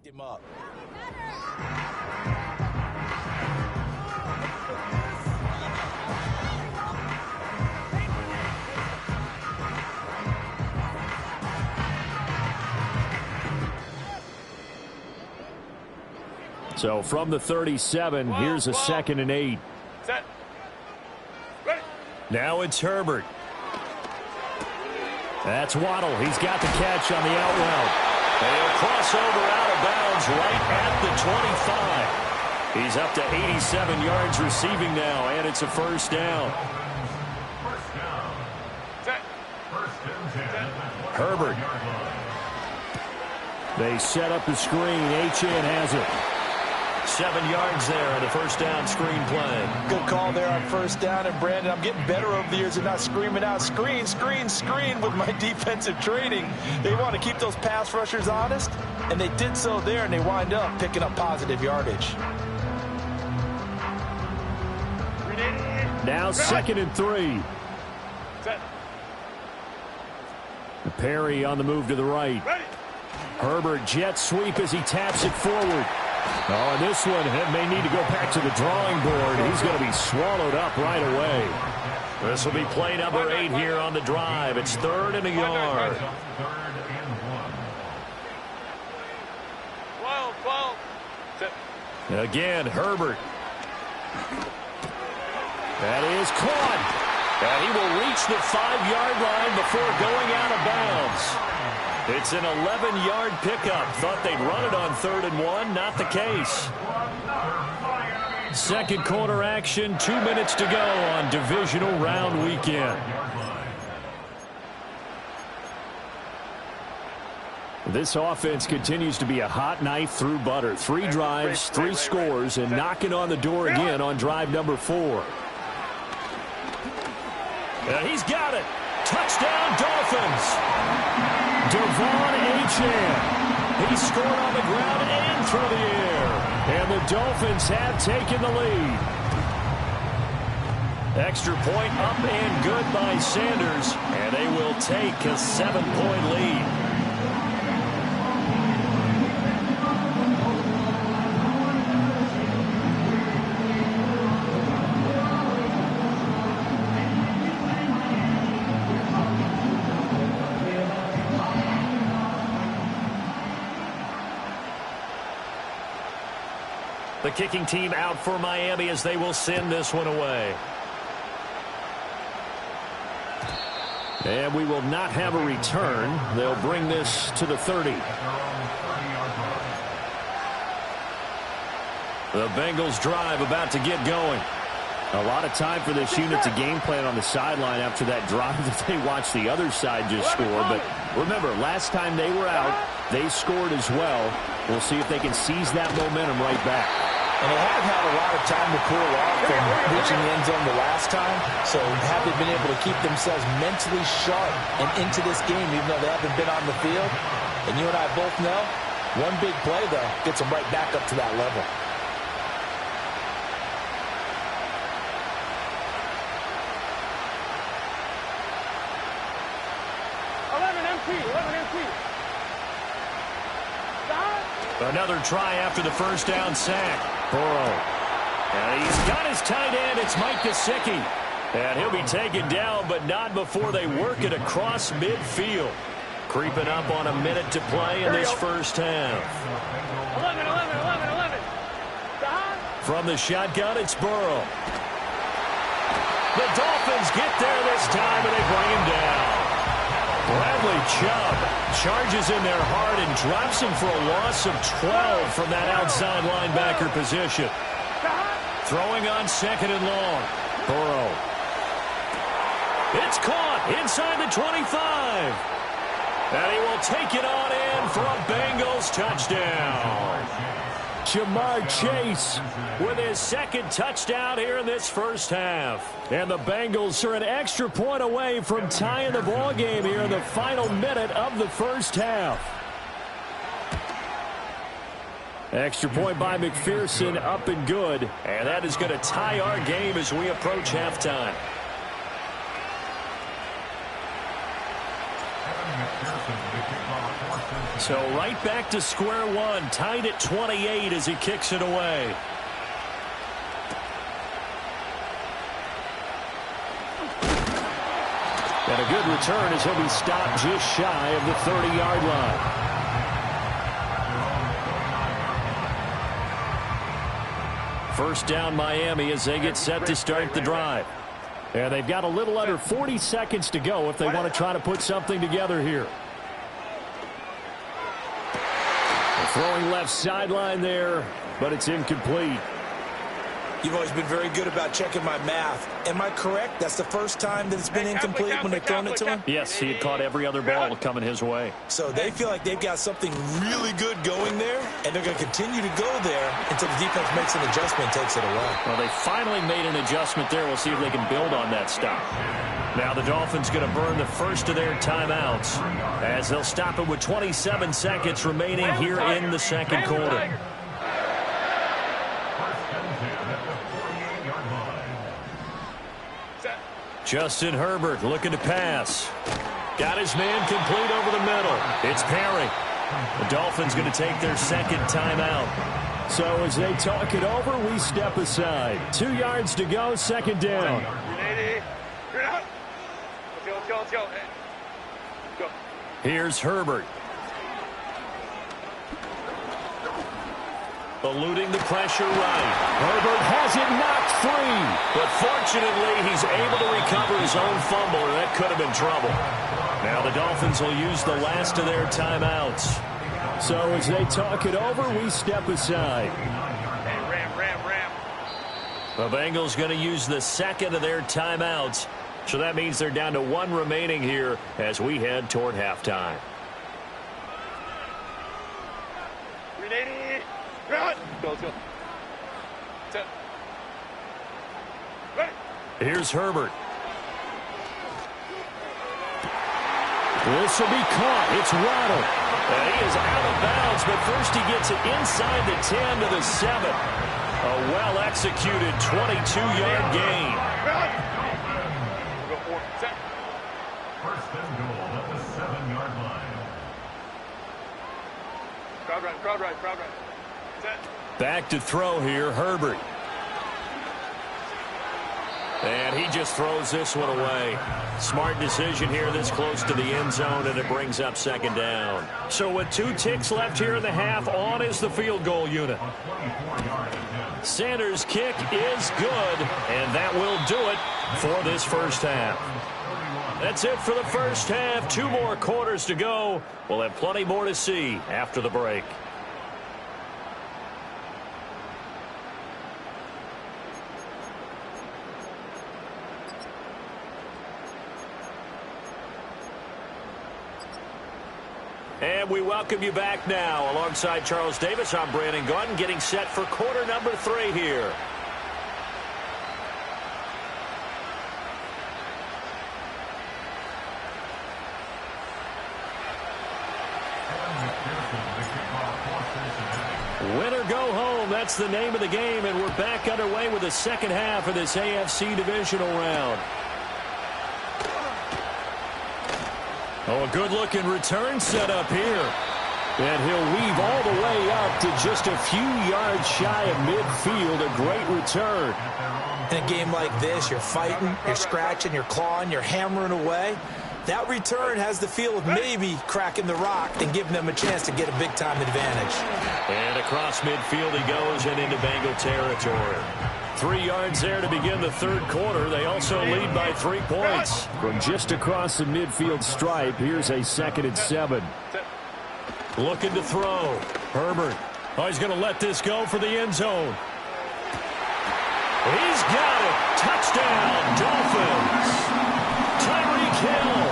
picked him up. So from the 37, here's a 2nd and 8. Set. Ready. Now it's Herbert. That's Waddle. He's got the catch on the out route. And he'll cross over out of bounds right at the 25. He's up to 87 yards receiving now, and it's a first down. Set. Herbert. They set up the screen. Achane has it. 7 yards there on the first down screen play. Good call there on first down. And, Brandon, I'm getting better over the years of not screaming out, screen, screen, screen with my defensive training. They want to keep those pass rushers honest, and they did so there, and they wind up picking up positive yardage. Now 2nd and 3. Set. Perry on the move to the right. Ready. Herbert jet sweep as he taps it forward. Oh, and this one may need to go back to the drawing board. He's going to be swallowed up right away. This will be play number 8 here on the drive. It's 3rd and a yard. 12. Set. Again, Herbert. That is caught. And he will reach the 5-yard line before going out of bounds. It's an 11-yard pickup. Thought they'd run it on 3rd and 1. Not the case. Second quarter action. 2 minutes to go on divisional round weekend. This offense continues to be a hot knife through butter. 3 drives, 3 scores, and knocking on the door again on drive number 4. And he's got it. Touchdown, Dolphins. Devon Achane. He scored on the ground and through the air. And the Dolphins have taken the lead. Extra point up and good by Sanders. And they will take a 7-point lead. The kicking team out for Miami as they will send this one away. And we will not have a return. They'll bring this to the 30. The Bengals drive about to get going. A lot of time for this unit to game plan on the sideline after that drive that they watched the other side just score. But remember, last time they were out, they scored as well. We'll see if they can seize that momentum right back. And they haven't had a lot of time to cool off from reaching the end zone the last time. So have they been able to keep themselves mentally sharp and into this game, even though they haven't been on the field? And you and I both know, one big play, though, gets them right back up to that level. Another try after the first down sack. Burrow. And he's got his tight end. It's Mike Gesicki. And he'll be taken down, but not before they work it across midfield. Creeping up on a minute to play in this first half. 11. From the shotgun, it's Burrow. The Dolphins get there this time, and they bring him down. Bradley Chubb charges in there hard and drops him for a loss of 12 from that outside linebacker position. Throwing on 2nd and long. Burrow. It's caught inside the 25. And he will take it on in for a Bengals touchdown. Jamar Chase with his 2nd touchdown here in this first half. And the Bengals are an extra point away from tying the ball game here in the final minute of the first half. Extra point by McPherson, up and good. And that is going to tie our game as we approach halftime. So right back to square one, tied at 28 as he kicks it away. And a good return as he'll be stopped just shy of the 30-yard line. First down Miami as they get set to start the drive. And they've got a little under 40 seconds to go if they want to try to put something together here. Throwing left sideline there, but it's incomplete. You've always been very good about checking my math. Am I correct? That's the first time that it's been incomplete when they've thrown it to him? Yes, he had caught every other ball coming his way. So they feel like they've got something really good going there, and they're going to continue to go there until the defense makes an adjustment and takes it away. Well, they finally made an adjustment there. We'll see if they can build on that stop. Now the Dolphins going to burn the first of their timeouts as they'll stop it with 27 seconds remaining here in the second quarter. Justin Herbert looking to pass. Got his man complete over the middle. It's Perry. The Dolphins going to take their second timeout. So as they talk it over, we step aside. 2 yards to go, second down. Here's Herbert. Eluding the pressure right. Herbert has it knocked free. But fortunately, he's able to recover his own fumble, and that could have been trouble. Now the Dolphins will use the last of their timeouts. So as they talk it over, we step aside. Ram. The Bengals going to use the second of their timeouts. So that means they're down to one remaining here as we head toward halftime. Go. Set. Ready. Here's Herbert. This will be caught. It's Waddle. And he is out of bounds, but first he gets it inside the 10 to the 7. A well-executed 22-yard gain. Go for it. Set. First and goal at the 7-yard line. Crowd run. Set. Back to throw here, Herbert. And he just throws this one away. Smart decision here this close to the end zone, and it brings up second down. So with 2 ticks left here in the half, on is the field goal unit. Sanders' kick is good, and that will do it for this first half. That's it for the first half. 2 more quarters to go. We'll have plenty more to see after the break. And we welcome you back now. Alongside Charles Davis, I'm Brandon Gaudin, getting set for quarter number 3 here. Win or go home, that's the name of the game, and we're back underway with the second half of this AFC divisional round. Oh, a good-looking return set up here. And he'll weave all the way up to just a few yards shy of midfield. A great return. In a game like this, you're fighting, you're scratching, you're clawing, you're hammering away. That return has the feel of maybe cracking the rock and giving them a chance to get a big-time advantage. And across midfield he goes and into Bengal territory. 3 yards there to begin the third quarter. They also lead by 3 points. From just across the midfield stripe, here's a 2nd and 7. Looking to throw. Herbert. Oh, he's going to let this go for the end zone. He's got it. Touchdown, Dolphins. Tyreek Hill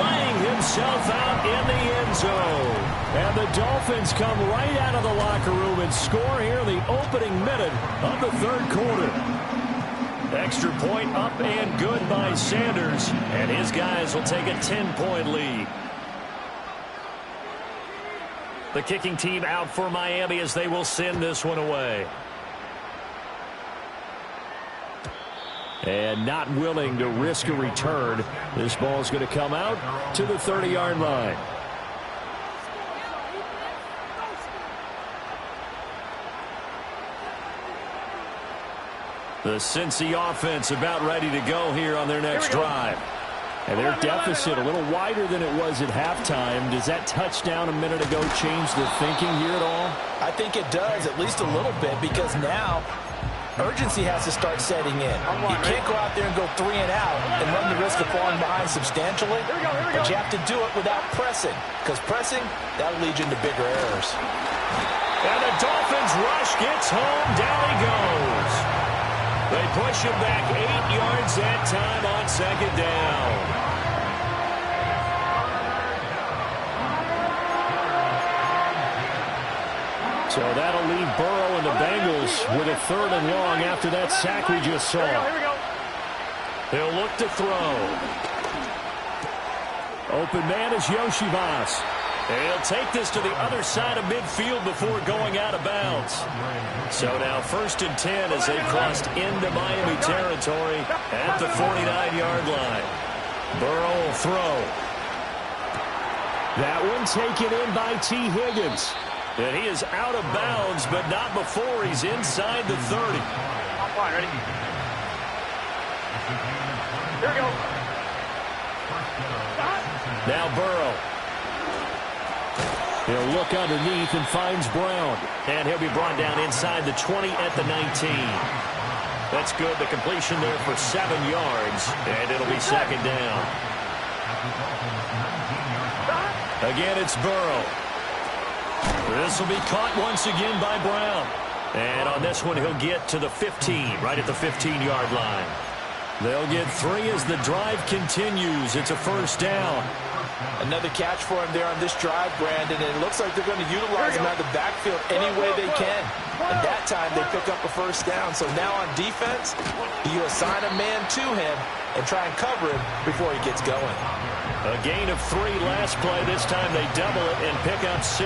laying himself out in the end zone. And the Dolphins come right out of the locker room and score here in the opening minute of the third quarter. Extra point up and good by Sanders. And his guys will take a 10-point lead. The kicking team out for Miami as they will send this one away. And not willing to risk a return. This ball's going to come out to the 30-yard line. The Cincy offense about ready to go here on their next drive. And their deficit a little wider than it was at halftime. Does that touchdown a minute ago change the thinking here at all? I think it does, at least a little bit, because now urgency has to start setting in. You can't go out there and go 3 and out and run the risk of falling behind substantially, but you have to do it without pressing, because pressing, that'll lead you into bigger errors. And the Dolphins rush gets home. Down he goes. They push him back 8 yards that time on second down. So that'll leave Burrow and the Bengals with a 3rd and long after that sack we just saw. He'll look to throw. Open man is Yoshivas. And he'll take this to the other side of midfield before going out of bounds. So now 1st and 10 as they've crossed into Miami territory at the 49-yard line. Burrow will throw. That one taken in by T. Higgins. And he is out of bounds, but not before he's inside the 30. I'm fine, ready? Here we go. Now Burrow. He'll look underneath and finds Brown. And he'll be brought down inside the 20 at the 19. That's good. The completion there for 7 yards. And it'll be 2nd down. Again, it's Burrow. This will be caught once again by Brown. And on this one, he'll get to the 15, right at the 15-yard line. They'll get 3 as the drive continues. It's a 1st down. Another catch for him there on this drive, Brandon, and it looks like they're going to utilize him out of the backfield any way they can. And that time they pick up a 1st down. So now on defense, you assign a man to him and try and cover him before he gets going. A gain of 3 last play. This time they double it and pick up 6.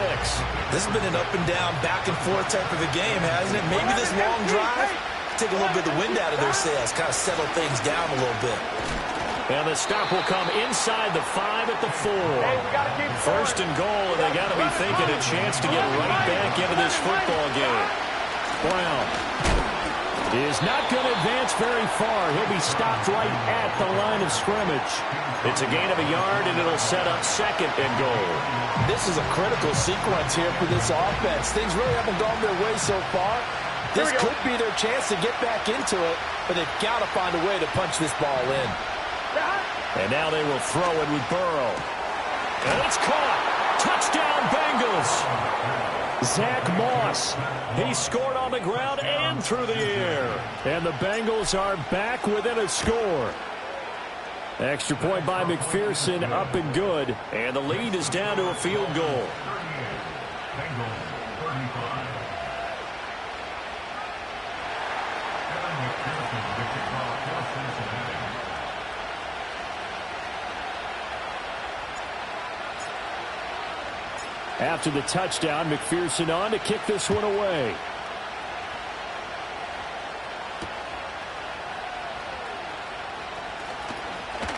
This has been an up and down, back and forth type of a game, hasn't it? Maybe this long drive, take a little bit of the wind out of their sails, kind of settle things down a little bit. And the stop will come inside the 5 at the 4. 1st and goal, and they got to be thinking a chance to get right back into this football game. Brown is not going to advance very far. He'll be stopped right at the line of scrimmage. It's a gain of a yard, and it'll set up 2nd and goal. This is a critical sequence here for this offense. Things really haven't gone their way so far. This could be their chance to get back into it, but they've got to find a way to punch this ball in. And now they will throw it with Burrow. And it's caught. Touchdown, Bengals. Zach Moss. He scored on the ground and through the air. And the Bengals are back within a score. Extra point by McPherson, up and good. And the lead is down to a field goal. After the touchdown, McPherson on to kick this one away.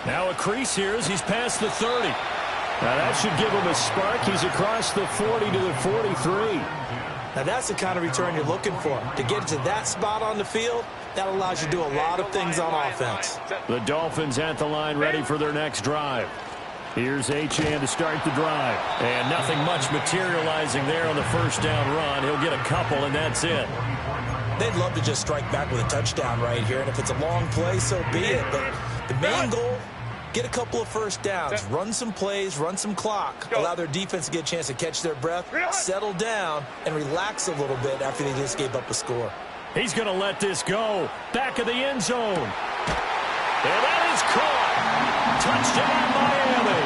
Now a crease here as he's past the 30. Now that should give him a spark. He's across the 40 to the 43. Now that's the kind of return you're looking for. To get to that spot on the field, that allows you to do a lot of things on offense. The Dolphins at the line ready for their next drive. Here's Achane to start the drive. And nothing much materializing there on the 1st down run. He'll get a couple, and that's it. They'd love to just strike back with a touchdown right here, and if it's a long play, so be it. But the main goal, get a couple of 1st downs, run some plays, run some clock, allow their defense to get a chance to catch their breath, settle down, and relax a little bit after they just gave up a score. He's going to let this go. Back of the end zone. And that is caught. Touchdown, Miami.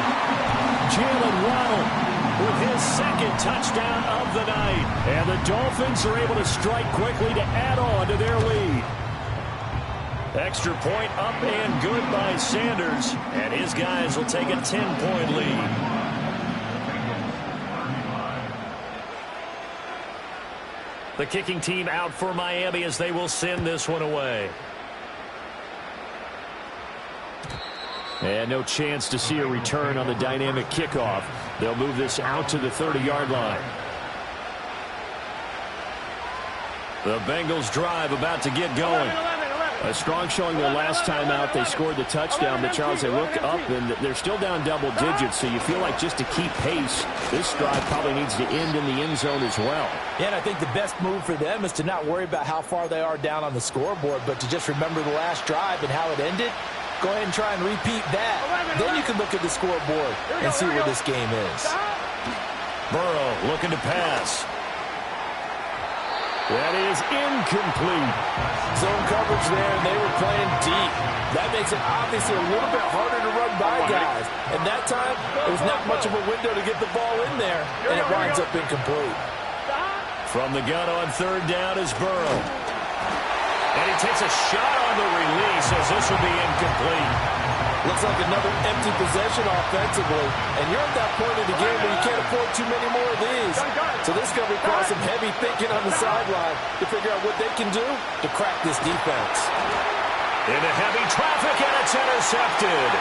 Jalen Waddle with his 2nd touchdown of the night. And the Dolphins are able to strike quickly to add on to their lead. Extra point up and good by Sanders. And his guys will take a 10-point lead. The kicking team out for Miami as they will send this one away. And no chance to see a return on the dynamic kickoff. They'll move this out to the 30-yard line. The Bengals drive about to get going. A strong showing their last time out. They scored the touchdown. But, Charles, they look up, and they're still down double digits. So you feel like just to keep pace, this drive probably needs to end in the end zone as well. Yeah, and I think the best move for them is to not worry about how far they are down on the scoreboard, but to just remember the last drive and how it ended. Go ahead and try and repeat that. Then you can look at the scoreboard and see where this game is. Burrow looking to pass. That is incomplete. Zone coverage there, and they were playing deep. That makes it obviously a little bit harder to run by guys. And that time, it was not much of a window to get the ball in there, and it winds up incomplete. From the gun on third down is Burrow. And he takes a shot on the release as this will be incomplete. Looks like another empty possession offensively. And you're at that point in the game where you can't afford too many more of these. So this is going to require some heavy thinking on the sideline to figure out what they can do to crack this defense. Into heavy traffic, and it's intercepted.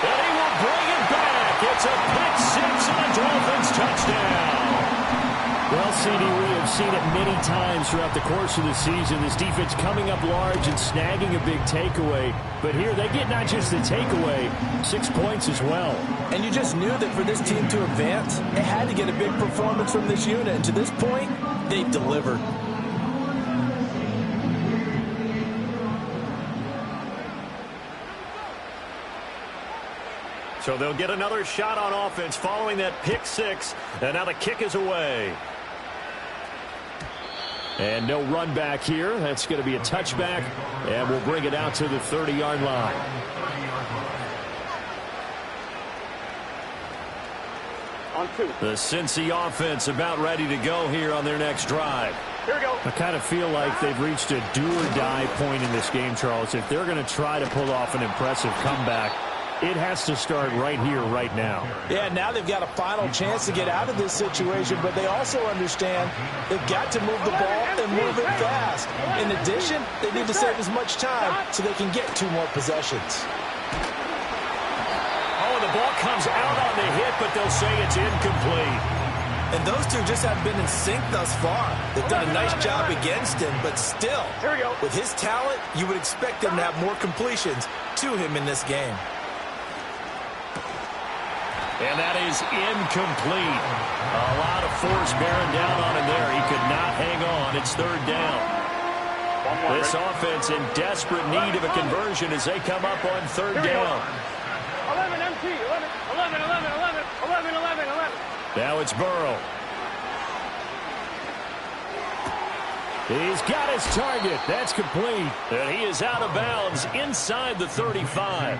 And he will bring it back. It's a pick six and a Dolphins touchdown. Well, CD, we have seen it many times throughout the course of the season. This defense coming up large and snagging a big takeaway. But here they get not just the takeaway, 6 points as well. And you just knew that for this team to advance, they had to get a big performance from this unit. And to this point, they've delivered. So they'll get another shot on offense following that pick six. And now the kick is away. And no run back here. That's going to be a touchback. And we'll bring it out to the 30-yard line. On two. The Cincy offense about ready to go here on their next drive. Here we go. I kind of feel like they've reached a do-or-die point in this game, Charles. If they're going to try to pull off an impressive comeback, it has to start right here, right now. Yeah, now they've got a final chance to get out of this situation, but they also understand they've got to move the ball and move it fast. In addition, they need to save as much time so they can get 2 more possessions. Oh, the ball comes out on the hit, but they'll say it's incomplete. And those two just have been in sync thus far. They've done a nice job against him, but still, with his talent, you would expect him to have more completions to him in this game. And that is incomplete. A lot of force bearing down on him there. He could not hang on. It's third down. This offense in desperate need of a conversion as they come up on third down. 11 MT, 11. Now it's Burrow. He's got his target. That's complete. And he is out of bounds inside the 35.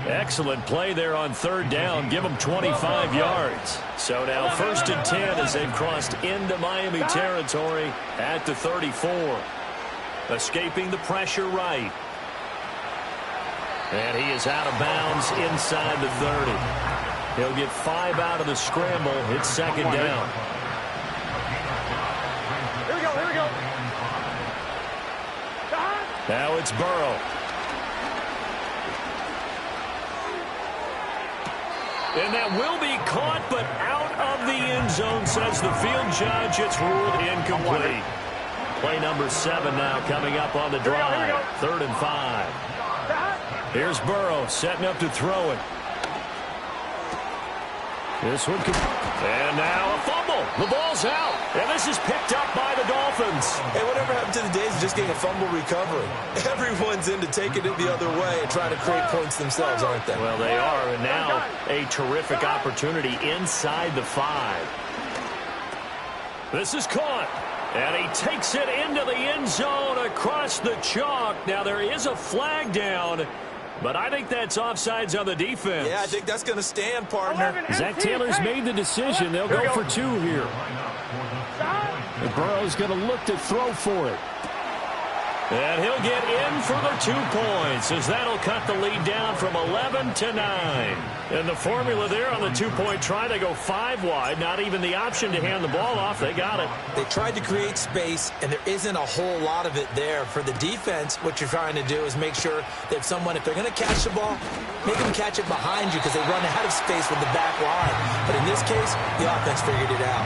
Excellent play there on third down. Give them 25 yards. So now 1st and 10 as they've crossed into Miami territory at the 34. Escaping the pressure right. And he is out of bounds inside the 30. He'll get 5 out of the scramble. It's second down. Here we go. Now it's Burrow. And that will be caught, but out of the end zone, says the field judge. It's ruled incomplete. Play number 7 now coming up on the drive. 3rd and 5. Here's Burrow setting up to throw it. This one could... And now a fumble. The ball's out. And this is picked up by the Dolphins. Hey, whatever happened to the days of just getting a fumble recovery? Everyone's into taking it the other way and trying to create points themselves, aren't they? Well, they are. And now a terrific opportunity inside the 5. This is caught. And he takes it into the end zone across the chalk. Now there is a flag down. But I think that's offsides on the defense. Yeah, I think that's going to stand, partner. Zach Taylor's made the decision. They'll go for 2 here. And Burrow's going to look to throw for it. And he'll get in for the 2 points as that'll cut the lead down from 11 to 9. And the formula there on the 2-point try, they go 5 wide. Not even the option to hand the ball off. They got it. They tried to create space, and there isn't a whole lot of it there. For the defense, what you're trying to do is make sure that someone, if they're going to catch the ball, make them catch it behind you because they run out of space with the back line. But in this case, the offense figured it out.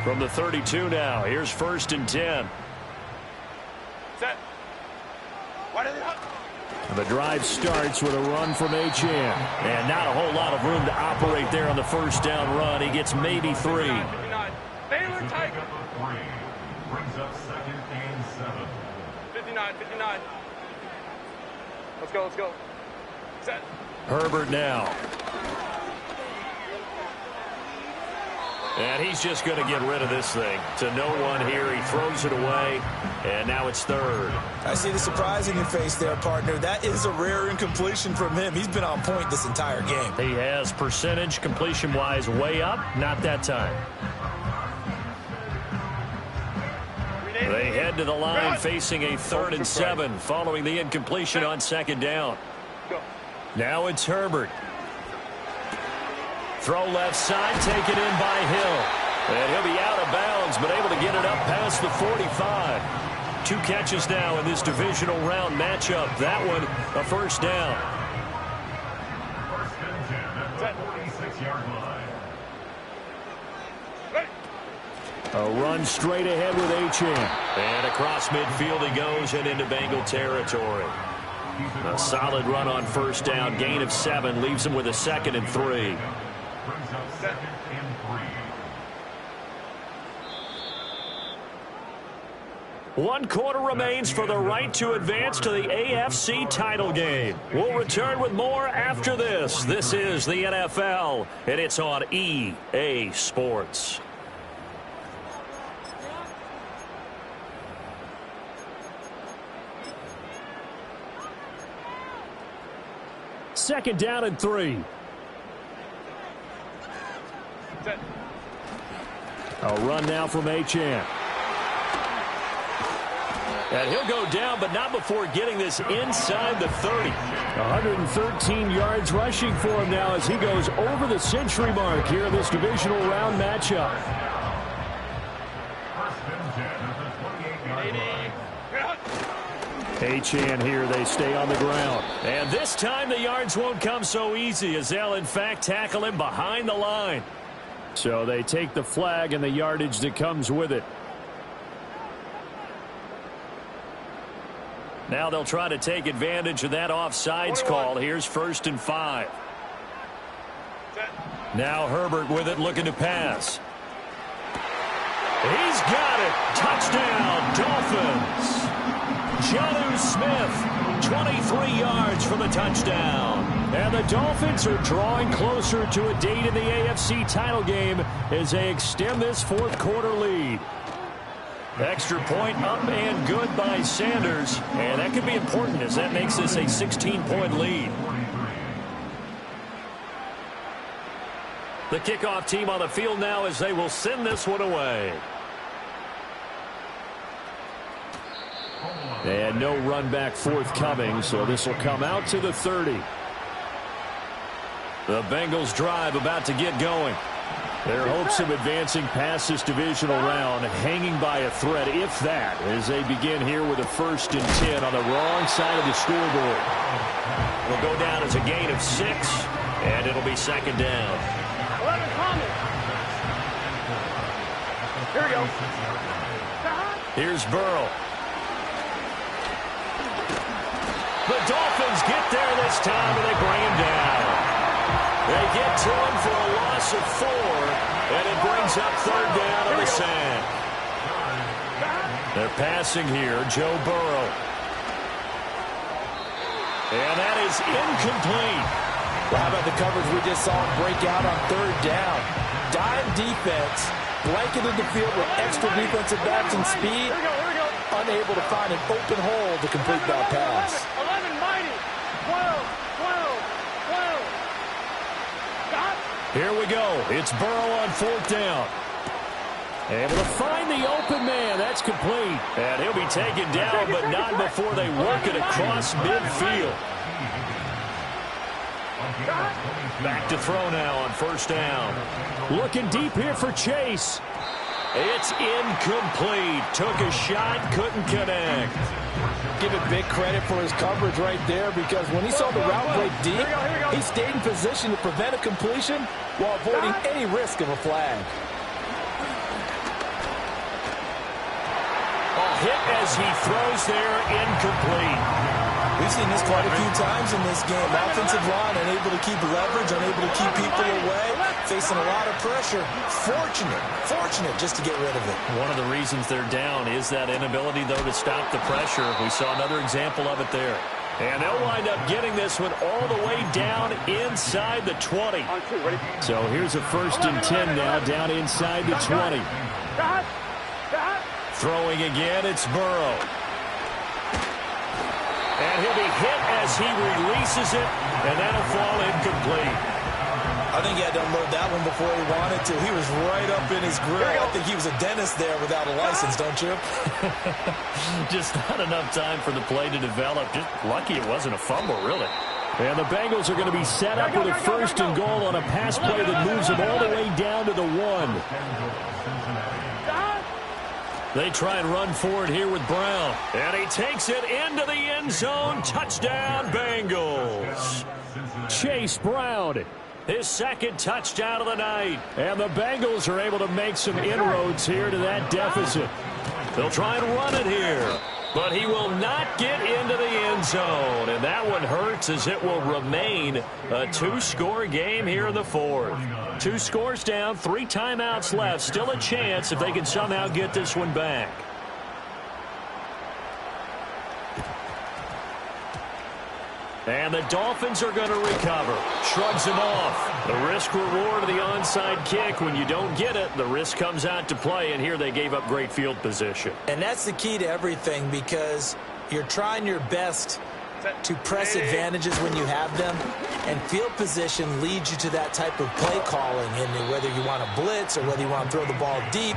From the 32 now, here's 1st and 10. Set. Wide out. The drive starts with a run from Achane. And not a whole lot of room to operate there on the first down run. He gets maybe 3. 59. Baylor Tiger. Brings up 2nd and 7. 59. 59. Let's go. Let's go. Set. Herbert now. And he's just going to get rid of this thing. To no one here. He throws it away. And now it's 3rd. I see the surprise in your face there, partner. That is a rare incompletion from him. He's been on point this entire game. He has percentage completion-wise way up. Not that time. They head to the line facing a 3rd and 7 following the incompletion on 2nd down. Now it's Herbert. Throw left side, taken in by Hill. And he'll be out of bounds, but able to get it up past the 45. 2 catches now in this divisional round matchup. That one, a 1st down. 1st and 10 at the 46-yard line. A run straight ahead with Achane. And across midfield he goes and into Bengal territory. A solid run on 1st down. Gain of 7 leaves him with a 2nd and 3. Brings up 2nd and 3. 1 quarter remains for the right to advance to the AFC title game. We'll return with more after this. This is the NFL, and it's on EA Sports. Second down and 3. Set. A run now from Achane. And he'll go down, but not before getting this inside the 30. 113 yards rushing for him now as he goes over the century mark here in this divisional round matchup. 1st and 10 at the 28-yard line. Achane here, they stay on the ground. And this time the yards won't come so easy as they'll in fact tackle him behind the line. So they take the flag and the yardage that comes with it. Now they'll try to take advantage of that offsides call. Here's 1st and 5. Now Herbert with it, looking to pass. He's got it. Touchdown, Dolphins. Jonnu Smith, 23 yards for the touchdown. And the Dolphins are drawing closer to a date in the AFC title game as they extend this 4th quarter lead. Extra point up and good by Sanders. And that could be important as that makes this a 16-point lead. The kickoff team on the field now as they will send this one away. They had no run back forthcoming, so this will come out to the 30. The Bengals drive about to get going. Their hopes of advancing past this divisional round hanging by a thread, if that, as they begin here with a 1st and 10 on the wrong side of the scoreboard. Will go down as a gain of 6, and it'll be 2nd down. 11 Thomas. Here we go. Here's Burrow. The Dolphins get there this time, and they bring him down. They get to him for a loss of 4, and it brings up 3rd down on the sand. They're passing here, Joe Burrow. And that is incomplete. Well, how about the coverage we just saw break out on 3rd down? Dime defense, blanketed the field with extra defensive backs and speed, unable to find an open hole to complete that pass. 11 mighty. 12. Here we go. It's Burrow on 4th down. Able to find the open man. That's complete. And he'll be taken down, but not before they work it across midfield. Back to throw now on 1st down. Looking deep here for Chase. It's incomplete. Took a shot, couldn't connect. Give it big credit for his coverage right there, because when he saw the route break deep, he stayed in position to prevent a completion while avoiding any risk of a flag. hit as he throws there, incomplete. We've seen this quite a few times in this game. Offensive line unable to keep leverage, unable to keep people away, facing a lot of pressure. Fortunate just to get rid of it. One of the reasons they're down is that inability, though, to stop the pressure. We saw another example of it there. And they'll wind up getting this one all the way down inside the 20. So here's a 1st and 10 now, down inside the 20. Throwing again, it's Burrow. And he'll be hit as he releases it, and that'll fall incomplete. I think he had to unload that one before he wanted to. He was right up in his grill. I think he was a dentist there without a license, don't you? Just not enough time for the play to develop. Just lucky it wasn't a fumble, really. And the Bengals are going to be set up with a 1st and goal on a pass play that moves them all the way down to the 1. They try and run forward here with Brown. And he takes it into the end zone. Touchdown, Bengals. Chase Brown. His 2nd touchdown of the night. And the Bengals are able to make some inroads here to that deficit. They'll try and run it here. But he will not get into the end zone. And that one hurts as it will remain a 2-score game here in the 4th. 2 scores down, 3 timeouts left. Still a chance if they can somehow get this one back. And the Dolphins are going to recover. Shrugs him off. The risk-reward of the onside kick. When you don't get it, the risk comes out to play, and here they gave up great field position. And that's the key to everything, because you're trying your best to press advantages when you have them, and field position leads you to that type of play calling, and whether you want to blitz or whether you want to throw the ball deep,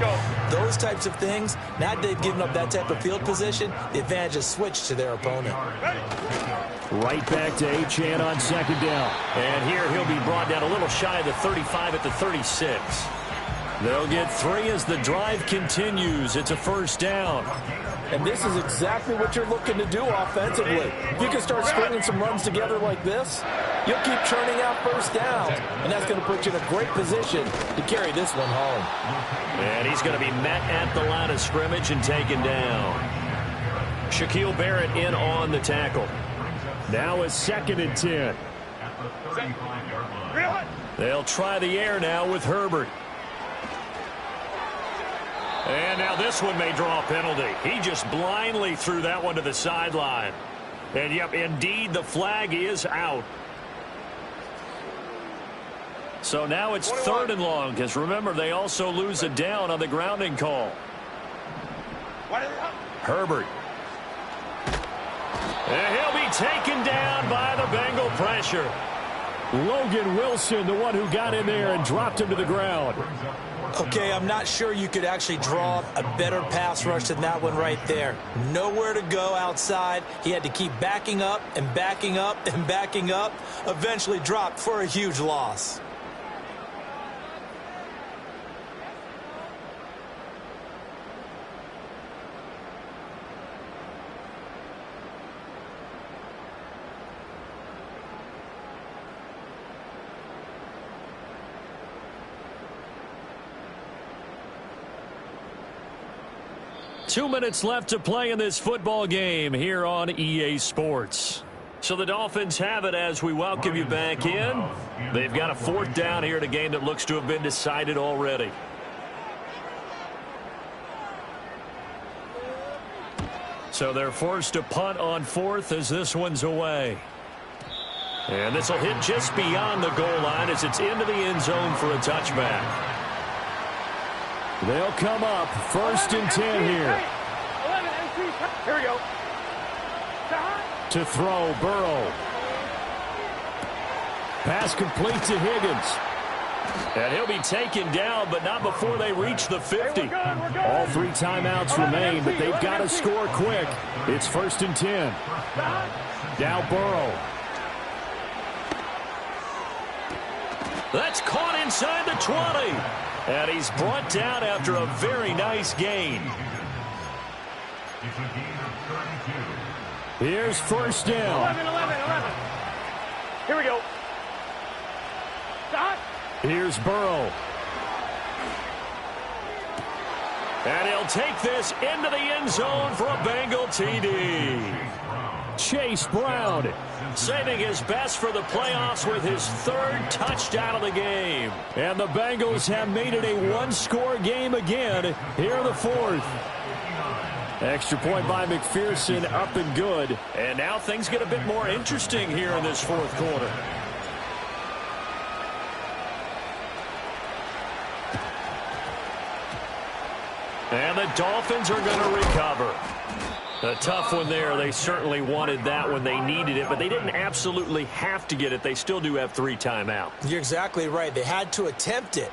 those types of things. Now they've given up that type of field position, the advantage is switched to their opponent. Right back to Achane on 2nd down. And here he'll be brought down a little shy of the 35 at the 36. They'll get 3 as the drive continues. It's a 1st down. And this is exactly what you're looking to do offensively. If you can start stringing some runs together like this, you'll keep churning out 1st downs, and that's going to put you in a great position to carry this one home. And he's going to be met at the line of scrimmage and taken down. Shaquille Barrett in on the tackle. Now a 2nd and 10. They'll try the air now with Herbert. And now this one may draw a penalty. He just blindly threw that one to the sideline. And, yep, indeed, the flag is out. So now it's 3rd and long, because remember, they also lose a down on the grounding call. Herbert. And he'll be taken down by the Bengal pressure. Logan Wilson, the one who got in there and dropped him to the ground. Okay, I'm not sure you could actually draw a better pass rush than that one right there. Nowhere to go outside. He had to keep backing up and backing up and backing up. Eventually dropped for a huge loss. Two minutes left to play in this football game here on EA Sports. So the Dolphins have it as we welcome you back in. They've got a 4th down here in a game that looks to have been decided already. So they're forced to punt on 4th as this one's away. And this will hit just beyond the goal line as it's into the end zone for a touchback. They'll come up 1st and 10 here. Here we go. To throw, Burrow. Pass complete to Higgins. And he'll be taken down, but not before they reach the 50. All 3 timeouts remain, but they've got to score quick. It's 1st and 10. Now Burrow. That's caught inside the 20. And he's brought down after a very nice gain. Here's 1st down. 11. Here we go. Here's Burrow. And he'll take this into the end zone for a Bengal TD. Chase Brown saving his best for the playoffs with his third touchdown of the game. And the Bengals have made it a one-score game again here in the fourth. Extra point by McPherson, up and good. And now things get a bit more interesting here in this fourth quarter. And the Dolphins are going to recover. A tough one there. They certainly wanted that when they needed it, but they didn't absolutely have to get it. They still do have 3 timeouts. You're exactly right. They had to attempt it.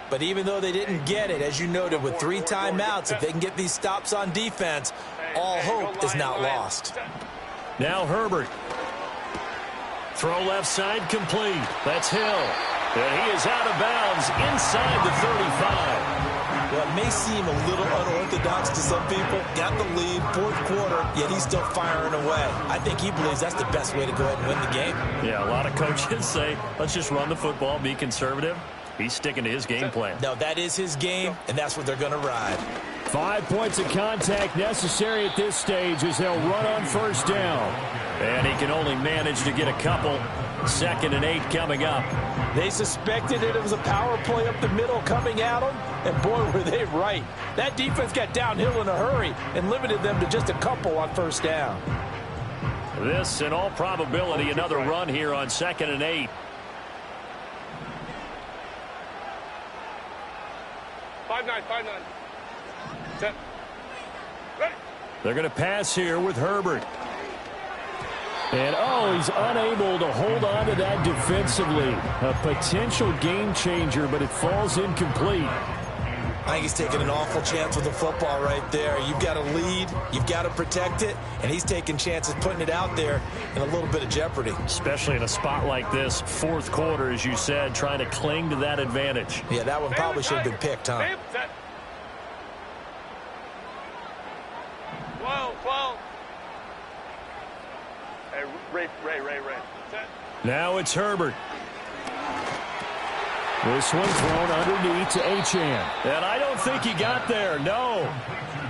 But even though they didn't get it, as you noted, with 3 timeouts, if they can get these stops on defense, all hope is not lost. Now Herbert. Throw left side complete. That's Hill. And he is out of bounds inside the 35. Well, it may seem a little unorthodox to some people. Got the lead, fourth quarter, yet he's still firing away. I think he believes that's the best way to go ahead and win the game. Yeah, a lot of coaches say, let's just run the football, be conservative. He's sticking to his game plan. No, that is his game, and that's what they're going to ride. 5 points of contact necessary at this stage as they'll run on first down. And he can only manage to get a couple. 2nd and 8 coming up. They suspected it was a power play up the middle coming at them, and boy, were they right. That defense got downhill in a hurry and limited them to just a couple on first down. This, in all probability, another run here on 2nd and 8. 5-9, 5-9. Set. Ready. They're going to pass here with Herbert. And, he's unable to hold on to that defensively. A potential game changer, but it falls incomplete. I think he's taking an awful chance with the football right there. You've got to lead, you've got to protect it, and he's taking chances putting it out there in a little bit of jeopardy. Especially in a spot like this, fourth quarter, as you said, trying to cling to that advantage. Yeah, that one probably should have been picked, huh? 12. Hey, Ray. Set. Now it's Herbert. This one thrown underneath to Achane. And I don't think he got there, no.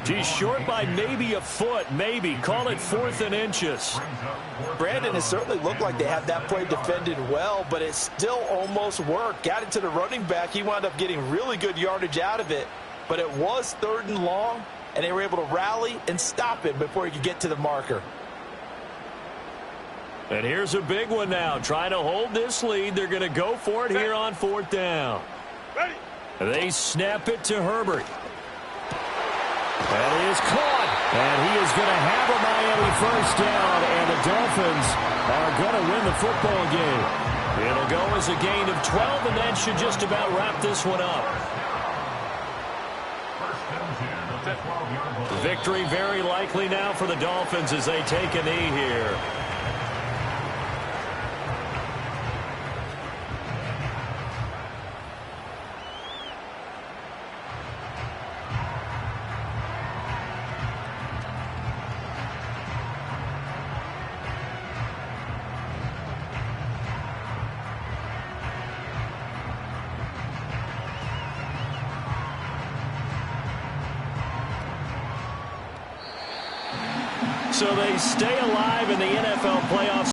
He's short by maybe a foot, maybe. Call it 4th and inches. Brandon, it certainly looked like they had that play defended well, but it still almost worked. Got it to the running back. He wound up getting really good yardage out of it, but it was 3rd and long, and they were able to rally and stop him before he could get to the marker. And here's a big one now. Trying to hold this lead. They're going to go for it here on 4th down. Ready. They snap it to Herbert. That is caught. And he is going to have a Miami first down, and the Dolphins are going to win the football game. It'll go as a gain of 12, and that should just about wrap this one up. Victory very likely now for the Dolphins as they take a knee here. So they stay alive in the NFL playoffs.